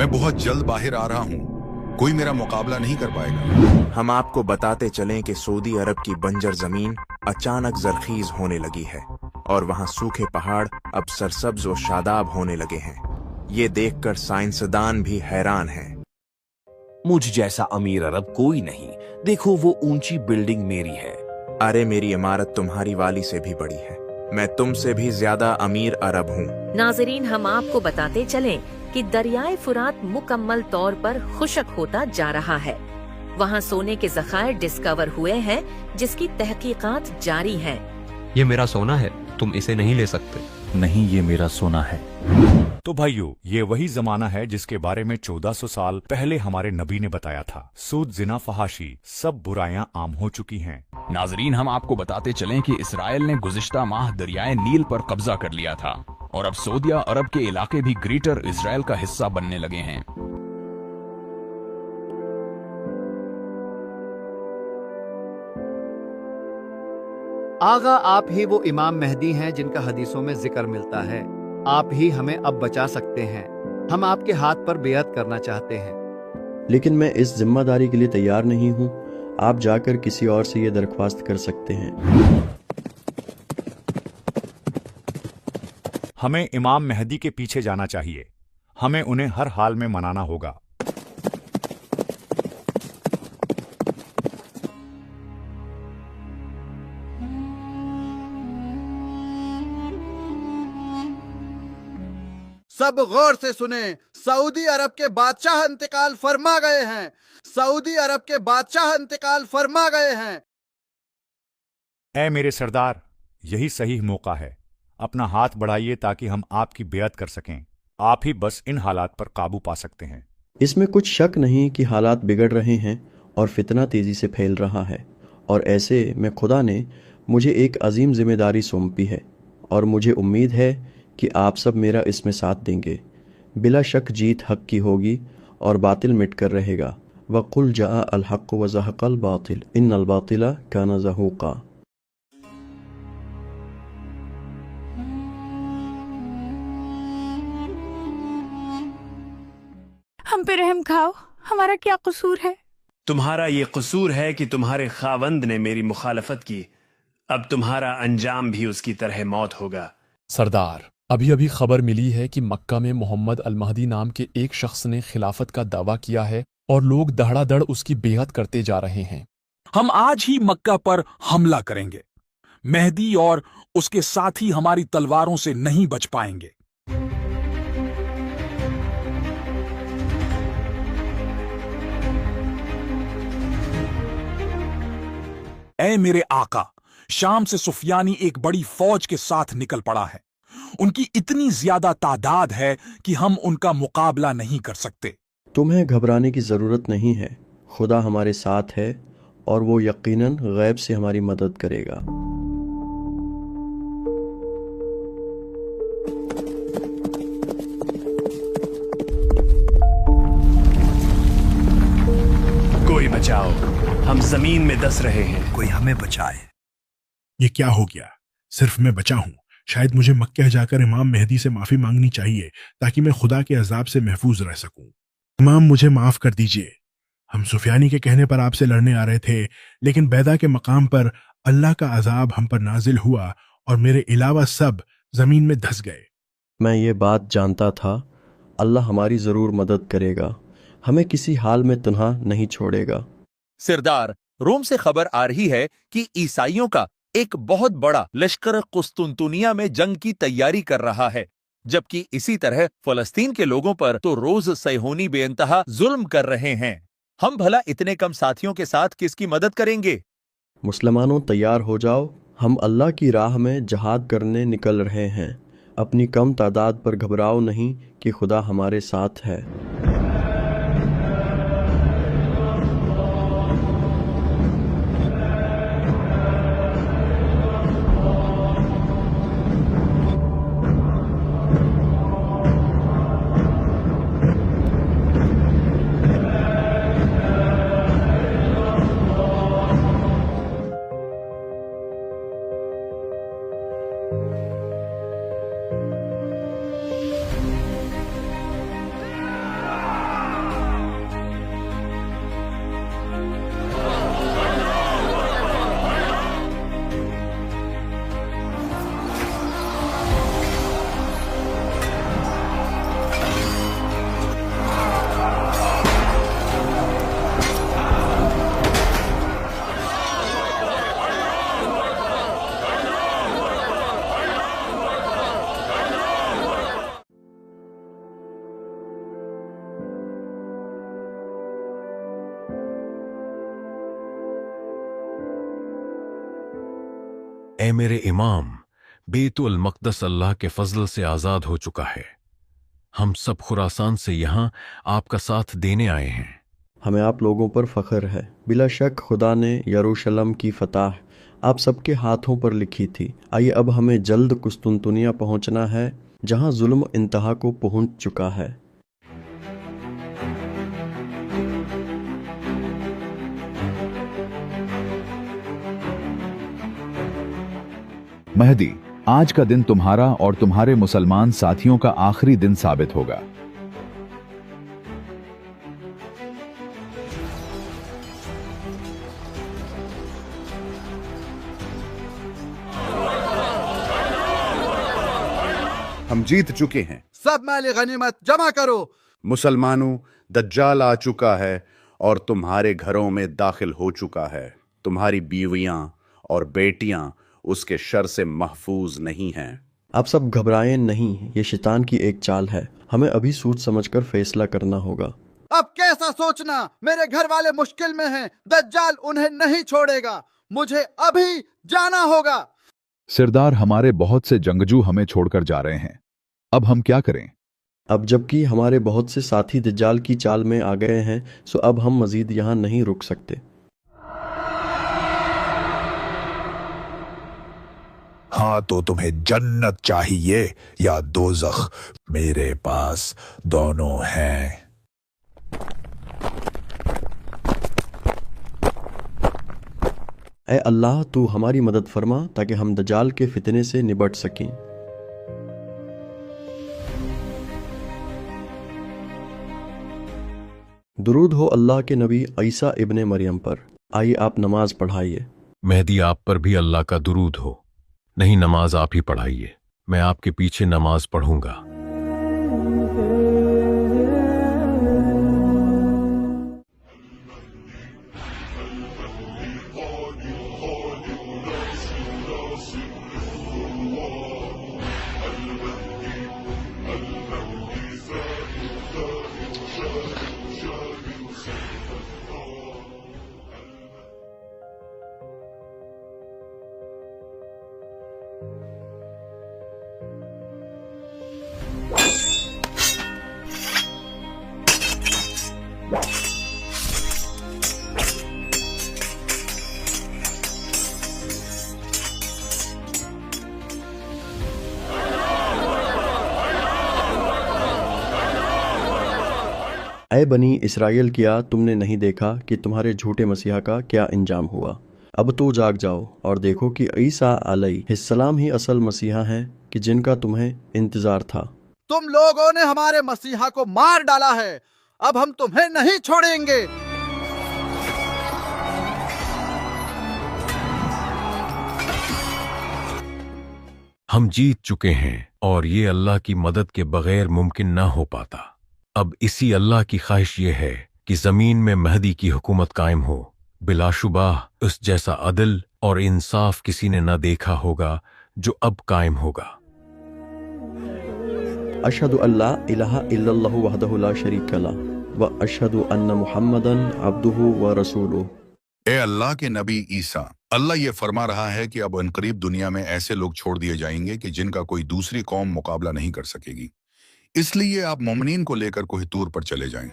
मैं बहुत जल्द बाहर आ रहा हूँ, कोई मेरा मुकाबला नहीं कर पाएगा। हम आपको बताते चलें कि सऊदी अरब की बंजर जमीन अचानक जरखीज होने लगी है और वहाँ सूखे पहाड़ अब सरसब्ज और शादाब होने लगे हैं। ये देखकर साइंसदान भी हैरान हैं। मुझ जैसा अमीर अरब कोई नहीं, देखो वो ऊंची बिल्डिंग मेरी है। अरे मेरी इमारत तुम्हारी वाली से भी बड़ी है, मैं तुमसे भी ज्यादा अमीर अरब हूँ। नाजरीन, हम आपको बताते चलें कि दरियाए फुरात मुकम्मल तौर पर खुश्क होता जा रहा है। वहाँ सोने के ज़खायर डिस्कवर हुए हैं जिसकी तहकीकात जारी हैं। ये मेरा सोना है, तुम इसे नहीं ले सकते। नहीं, ये मेरा सोना है। तो भाइयों, ये वही जमाना है जिसके बारे में 1400 साल पहले हमारे नबी ने बताया था। सूद, जिना, फहाशी सब बुराइयां आम हो चुकी हैं। नाजरीन, हम आपको बताते चलें कि इसराइल ने गुज़िश्ता माह दरियाए नील पर कब्जा कर लिया था और अब सऊदी अरब के इलाके भी ग्रेटर इसराइल का हिस्सा बनने लगे हैं। आगा, आप ही वो इमाम मेहदी हैं जिनका हदीसों में जिक्र मिलता है। आप ही हमें अब बचा सकते हैं। हम आपके हाथ पर बेअत करना चाहते हैं। लेकिन मैं इस जिम्मेदारी के लिए तैयार नहीं हूँ। आप जाकर किसी और से ये दरख्वास्त कर सकते हैं। हमें इमाम मेहदी के पीछे जाना चाहिए। हमें उन्हें हर हाल में मनाना होगा। सब गौर से सुने, सऊदी अरब के बादशाह इंतकाल फरमा गए हैं। सऊदी अरब के बादशाह इंतकाल फरमा गए हैं। ऐ मेरे सरदार, यही सही मौका है। अपना हाथ बढ़ाइए ताकि हम आपकी बेअत कर सकें। आप ही बस इन हालात पर काबू पा सकते हैं। इसमें कुछ शक नहीं कि हालात बिगड़ रहे हैं और फितना तेजी से फैल रहा है, और ऐसे में खुदा ने मुझे एक अजीम जिम्मेदारी सौंपी है और मुझे उम्मीद है कि आप सब मेरा इसमें साथ देंगे। बिला शक जीत हक की होगी और बातिल मिट कर रहेगा। वक़ुल जाअ अल हक़ व ज़हक़ल बातिल इन्नल बातिला काना ज़हूक़ा। हम पे रहम खाओ, हमारा क्या कसूर है? तुम्हारा ये कसूर है कि तुम्हारे खावंद ने मेरी मुखालफत की। अब तुम्हारा अंजाम भी उसकी तरह मौत होगा। सरदार, अभी अभी खबर मिली है कि मक्का में मोहम्मद अल महदी नाम के एक शख्स ने खिलाफत का दावा किया है और लोग दहड़ादड़ उसकी बेअत करते जा रहे हैं। हम आज ही मक्का पर हमला करेंगे। मेहदी और उसके साथी हमारी तलवारों से नहीं बच पाएंगे। ऐ मेरे आका, शाम से सुफियानी एक बड़ी फौज के साथ निकल पड़ा है। उनकी इतनी ज्यादा तादाद है कि हम उनका मुकाबला नहीं कर सकते। तुम्हें घबराने की ज़रूरत नहीं है। खुदा हमारे साथ है और वो यकीनन गैब से हमारी मदद करेगा। कोई बचाओ, हम जमीन में दस रहे हैं। कोई हमें बचाए। ये क्या हो गया? सिर्फ मैं बचा हूँ। शायद मुझे मक्का जाकर इमाम मेहदी से माफी मांगनी चाहिए ताकि मैं खुदा के अजाब से महफूज रह सकूं। इमाम, मुझे माफ कर दीजिए। हम सुफियानी के कहने पर आपसे लड़ने आ रहे थे, लेकिन बैदा के मकाम पर अल्लाह का अजाब हम पर नाजिल हुआ और मेरे अलावा सब जमीन में धंस गए। मैं ये बात जानता था। अल्लाह हमारी जरूर मदद करेगा, हमें किसी हाल में तन्हा नहीं छोड़ेगा। सरदार, रोम से खबर आ रही है कि ईसाइयों का एक बहुत बड़ा लश्कर कुस्तुनतुनिया में जंग की तैयारी कर रहा है, जबकि इसी तरह फलस्तीन के लोगों पर तो रोज सैहोनी बेइंतहा जुल्म कर रहे हैं। हम भला इतने कम साथियों के साथ किसकी मदद करेंगे? मुसलमानों, तैयार हो जाओ। हम अल्लाह की राह में जहाद करने निकल रहे हैं। अपनी कम तादाद पर घबराओ नहीं कि खुदा हमारे साथ है। اے میرے امام، بیت المقدس اللہ کے فضل سے آزاد ہو چکا ہے۔ ہم سب خراسان سے یہاں آپ کا ساتھ دینے آئے ہیں۔ ہمیں آپ لوگوں پر فخر ہے۔ بلا شک خدا نے یروشلم کی فتح آپ سب کے ہاتھوں پر لکھی تھی۔ آئیے اب ہمیں جلد قسطنطنیہ پہنچنا ہے، جہاں ظلم انتہا کو پہنچ چکا ہے۔ مہدی، آج کا دن تمہارا اور تمہارے مسلمان ساتھیوں کا آخری دن ثابت ہوگا۔ ہم جیت چکے ہیں۔ سب مال غنیمت جمع کرو۔ مسلمانوں، دجال آ چکا ہے اور تمہارے گھروں میں داخل ہو چکا ہے۔ تمہاری بیویاں اور بیٹیاں اس کے شر سے محفوظ نہیں ہیں۔ آپ سب گھبرائیں نہیں، یہ شیطان کی ایک چال ہے۔ ہمیں ابھی سوچ سمجھ کر فیصلہ کرنا ہوگا۔ اب کیسا سوچنا؟ میرے گھر والے مشکل میں ہیں، دجال انہیں نہیں چھوڑے گا، مجھے ابھی جانا ہوگا۔ سردار، ہمارے بہت سے جنگجو ہمیں چھوڑ کر جا رہے ہیں، اب ہم کیا کریں؟ اب جبکہ ہمارے بہت سے ساتھی دجال کی چال میں آ گئے ہیں، سو اب ہم مزید یہاں نہیں رک سکتے۔ ہاں تو تمہیں جنت چاہیے یا دوزخ؟ میرے پاس دونوں ہیں۔ اے اللہ، تو ہماری مدد فرما تاکہ ہم دجال کے فتنے سے نبٹ سکیں۔ درود ہو اللہ کے نبی عیسیٰ ابن مریم پر۔ آئیے آپ نماز پڑھائیے۔ مہدی، آپ پر بھی اللہ کا درود ہو۔ نہیں، نماز آپ ہی پڑھائیے، میں آپ کے پیچھے نماز پڑھوں گا۔ اے بنی اسرائیل، کیا تم نے نہیں دیکھا کہ تمہارے جھوٹے مسیحا کا کیا انجام ہوا؟ اب تو جاگ جاؤ اور دیکھو کہ عیسیٰ علیہ السلام ہی اصل مسیحا ہیں کہ جن کا تمہیں انتظار تھا۔ تم لوگوں نے ہمارے مسیحا کو مار ڈالا ہے، اب ہم تمہیں نہیں چھوڑیں گے۔ ہم جیت چکے ہیں اور یہ اللہ کی مدد کے بغیر ممکن نہ ہو پاتا۔ اب اسی اللہ کی خواہش یہ ہے کہ زمین میں مہدی کی حکومت قائم ہو۔ بلا شبہ اس جیسا عدل اور انصاف کسی نے نہ دیکھا ہوگا جو اب قائم ہوگا۔ اشہد ان لا الہ الا اللہ وحدہ لا شریک لہ و اشہد ان محمدن عبدہ و رسولہ۔ اے اللہ کے نبی عیسیٰ، اللہ یہ فرما رہا ہے کہ اب عنقریب دنیا میں ایسے لوگ چھوڑ دیے جائیں گے کہ جن کا کوئی دوسری قوم مقابلہ نہیں کر سکے گی، اس لیے آپ مومنین کو لے کر کوہ طور پر چلے جائیں۔